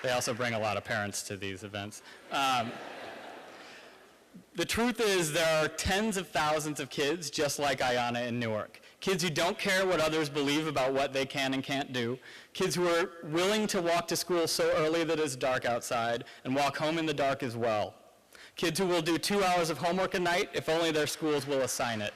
They also bring a lot of parents to these events. The truth is there are tens of thousands of kids just like Ayanna in Newark. Kids who don't care what others believe about what they can and can't do. Kids who are willing to walk to school so early that it's dark outside and walk home in the dark as well. Kids who will do 2 hours of homework a night if only their schools will assign it.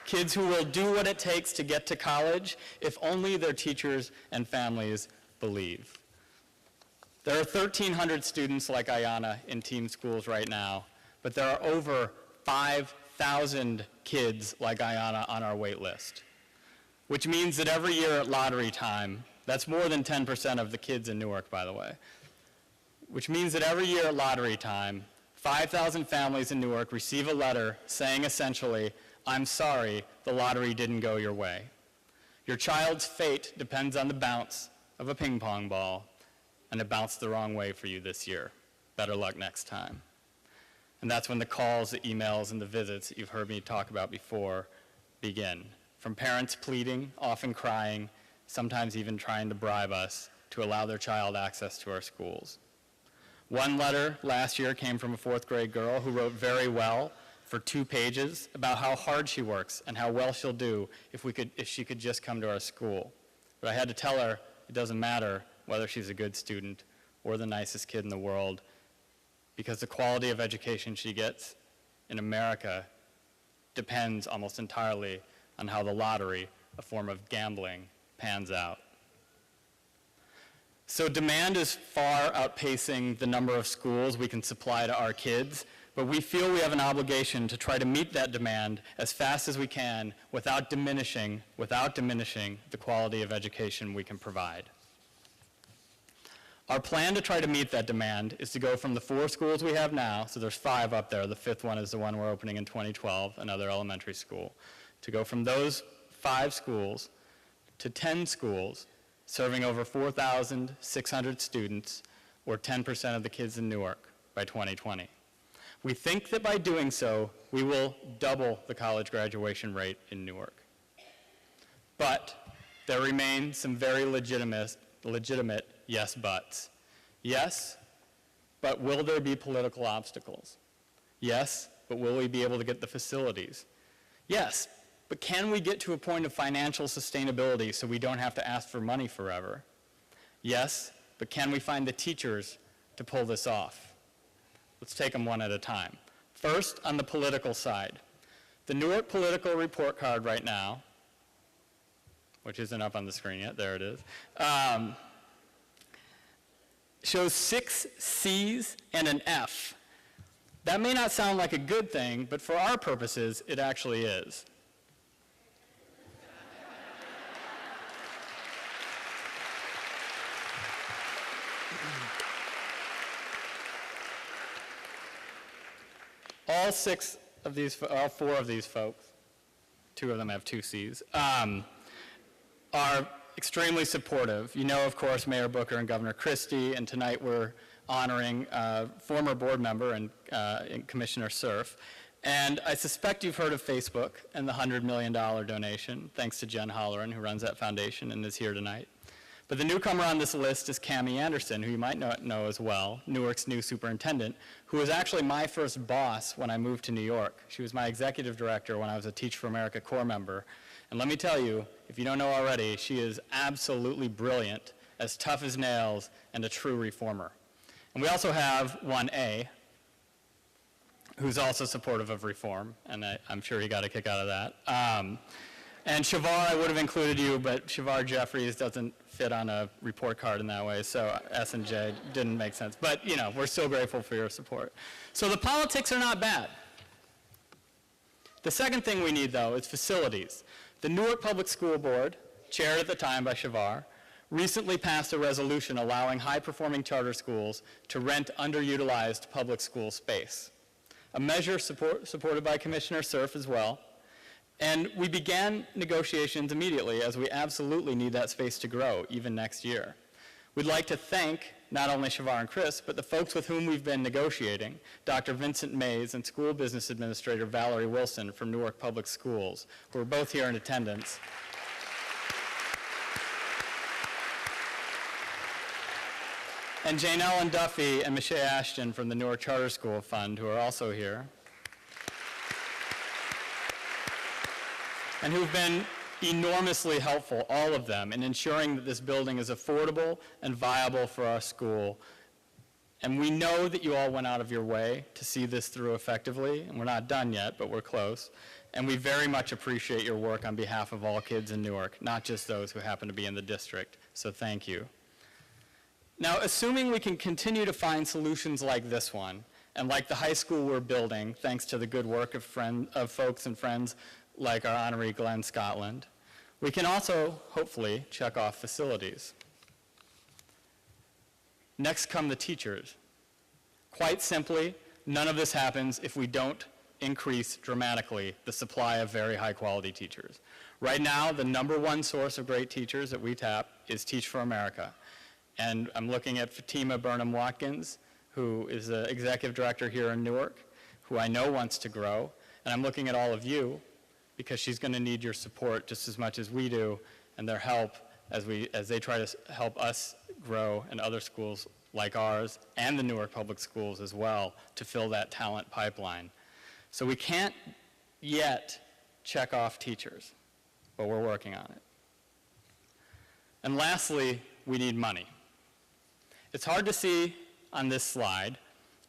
Kids who will do what it takes to get to college if only their teachers and families believe. There are 1,300 students like Ayanna in team schools right now, but there are over 5,000 kids like Ayanna on our wait list, which means that every year at lottery time, that's more than 10% of the kids in Newark, by the way, which means that every year at lottery time, 5,000 families in Newark receive a letter saying essentially, "I'm sorry, the lottery didn't go your way. Your child's fate depends on the bounce of a ping pong ball, and it bounced the wrong way for you this year. Better luck next time." And that's when the calls, the emails, and the visits that you've heard me talk about before begin. From parents pleading, often crying, sometimes even trying to bribe us to allow their child access to our schools. One letter last year came from a 4th grade girl who wrote very well for 2 pages about how hard she works and how well she'll do if she could just come to our school. But I had to tell her it doesn't matter whether she's a good student or the nicest kid in the world, because the quality of education she gets in America depends almost entirely on how the lottery, a form of gambling, pans out. So demand is far outpacing the number of schools we can supply to our kids, but we feel we have an obligation to try to meet that demand as fast as we can without diminishing the quality of education we can provide. Our plan to try to meet that demand is to go from the 4 schools we have now, so there's 5 up there, the 5th one is the one we're opening in 2012, another elementary school, to go from those 5 schools to 10 schools, serving over 4,600 students, or 10% of the kids in Newark by 2020. We think that by doing so, we will double the college graduation rate in Newark. But there remain some very legitimate yes buts. Yes, but will there be political obstacles? Yes, but will we be able to get the facilities? Yes, but can we get to a point of financial sustainability so we don't have to ask for money forever? Yes, but can we find the teachers to pull this off? Let's take them one at a time. First, on the political side. The Newark political report card right now, which isn't up on the screen yet, there it is, shows 6 C's and an F. That may not sound like a good thing, but for our purposes, it actually is. All 4 of these folks, 2 of them have 2 C's, are extremely supportive. You know, of course, Mayor Booker and Governor Christie, and tonight we're honoring former board member and Commissioner Cerf. And I suspect you've heard of Facebook and the $100 million donation, thanks to Jen Holleran, who runs that foundation and is here tonight. But the newcomer on this list is Cammie Anderson, who you might know as well, Newark's new superintendent, who was actually my first boss when I moved to New York. She was my executive director when I was a Teach for America Corps member. And let me tell you, if you don't know already, she is absolutely brilliant, as tough as nails, and a true reformer. And we also have 1A, who's also supportive of reform, and I'm sure he got a kick out of that. And Shavar, I would have included you, but Shavar Jeffries doesn't fit on a report card in that way, so S and J didn't make sense. But, you know, we're so grateful for your support. So the politics are not bad. The second thing we need, though, is facilities. The Newark Public School Board, chaired at the time by Shavar, recently passed a resolution allowing high-performing charter schools to rent underutilized public school space, a measure supported by Commissioner Cerf as well. And we began negotiations immediately, as we absolutely need that space to grow, even next year. We'd like to thank not only Shavar and Chris, but the folks with whom we've been negotiating, Dr. Vincent Mays and School Business Administrator Valerie Wilson from Newark Public Schools, who are both here in attendance. And Jane Ellen Duffy and Michelle Ashton from the Newark Charter School Fund, who are also here, and who've been enormously helpful, all of them, in ensuring that this building is affordable and viable for our school. And we know that you all went out of your way to see this through effectively, and we're not done yet, but we're close. And we very much appreciate your work on behalf of all kids in Newark, not just those who happen to be in the district. So thank you. Now, assuming we can continue to find solutions like this one, and like the high school we're building, thanks to the good work of folks and friends like our honoree Glenn Scotland, we can also, hopefully, check off facilities. Next come the teachers. Quite simply, none of this happens if we don't increase dramatically the supply of very high quality teachers. Right now, the #1 source of great teachers that we tap is Teach for America. And I'm looking at Fatima Burnham-Watkins, who is the executive director here in Newark, who I know wants to grow. And I'm looking at all of you, because she's going to need your support just as much as we do, and their help as they try to help us grow and other schools like ours and the Newark Public Schools as well to fill that talent pipeline. So we can't yet check off teachers, but we're working on it. And lastly, we need money. It's hard to see on this slide,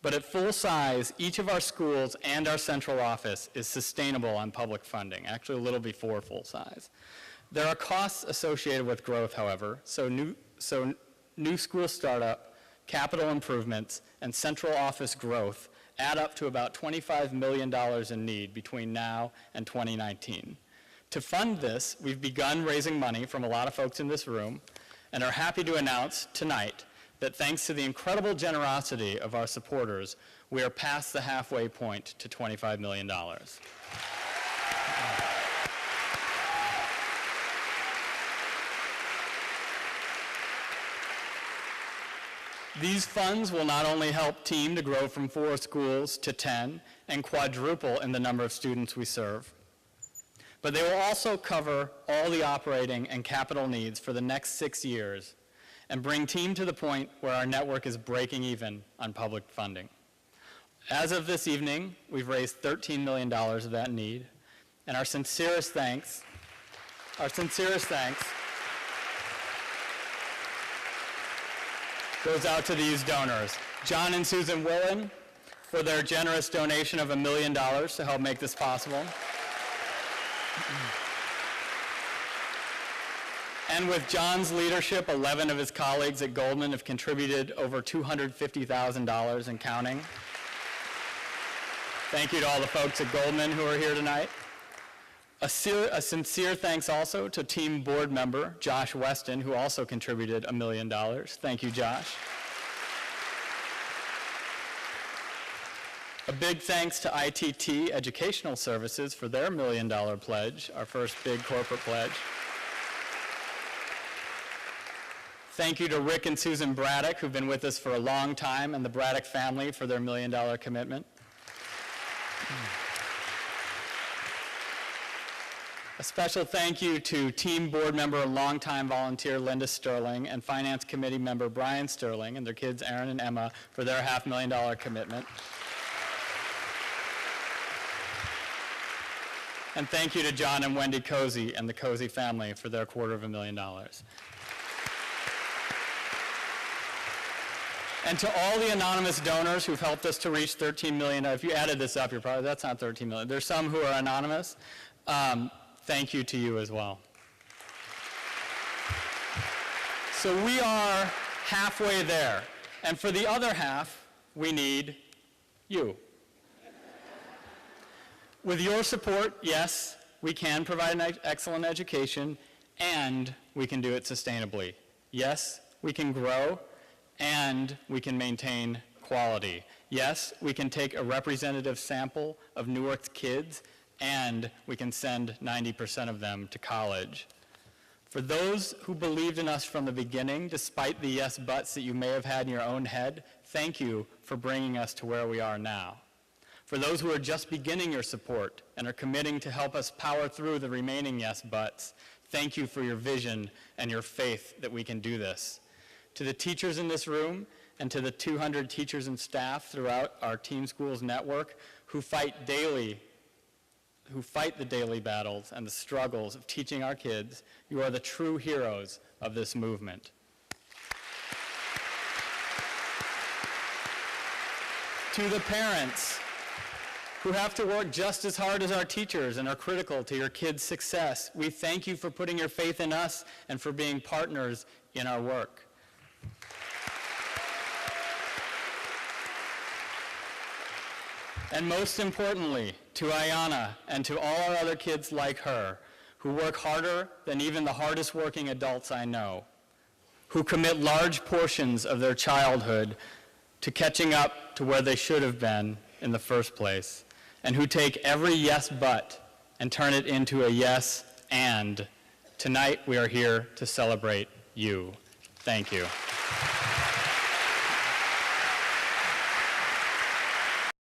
but at full size, each of our schools and our central office is sustainable on public funding, actually a little before full size. There are costs associated with growth, however, so new school startup, capital improvements, and central office growth add up to about $25 million in need between now and 2019. To fund this, we've begun raising money from a lot of folks in this room and are happy to announce tonight that thanks to the incredible generosity of our supporters, we are past the halfway point to $25 million. These funds will not only help TEAM to grow from 4 schools to 10 and quadruple in the number of students we serve, but they will also cover all the operating and capital needs for the next 6 years and bring TEAM to the point where our network is breaking even on public funding. As of this evening, we've raised $13 million of that need, and our sincerest thanks goes out to these donors. John and Susan Willen for their generous donation of $1 million to help make this possible. And with John's leadership, 11 of his colleagues at Goldman have contributed over $250,000 and counting. Thank you to all the folks at Goldman who are here tonight. A sincere thanks also to TEAM board member Josh Weston, who also contributed $1 million. Thank you, Josh. A big thanks to ITT Educational Services for their $1 million pledge, our first big corporate pledge. Thank you to Rick and Susan Braddock, who've been with us for a long time, and the Braddock family for their $1 million commitment. A special thank you to TEAM board member and longtime volunteer Linda Sterling and finance committee member Brian Sterling and their kids Aaron and Emma for their $500,000 commitment. And thank you to John and Wendy Cozy and the Cozy family for their $250,000. And to all the anonymous donors who've helped us to reach $13 million, if you added this up, you're probably, that's not $13 million. There's some who are anonymous. Thank you to you as well. So we are halfway there. And for the other half, we need you. With your support, yes, we can provide an excellent education, and we can do it sustainably. Yes, we can grow, and we can maintain quality. Yes, we can take a representative sample of Newark's kids, and we can send 90% of them to college. For those who believed in us from the beginning, despite the yes buts that you may have had in your own head, thank you for bringing us to where we are now. For those who are just beginning your support and are committing to help us power through the remaining yes buts, thank you for your vision and your faith that we can do this. To the teachers in this room and to the 200 teachers and staff throughout our Team Schools network who fight the daily battles and the struggles of teaching our kids. You are the true heroes of this movement. To the parents who have to work just as hard as our teachers and are critical to your kids' success, we thank you for putting your faith in us and for being partners in our work. And most importantly, to Ayanna and to all our other kids like her, who work harder than even the hardest working adults I know, who commit large portions of their childhood to catching up to where they should have been in the first place, and who take every yes but and turn it into a yes and. Tonight we are here to celebrate you. Thank you.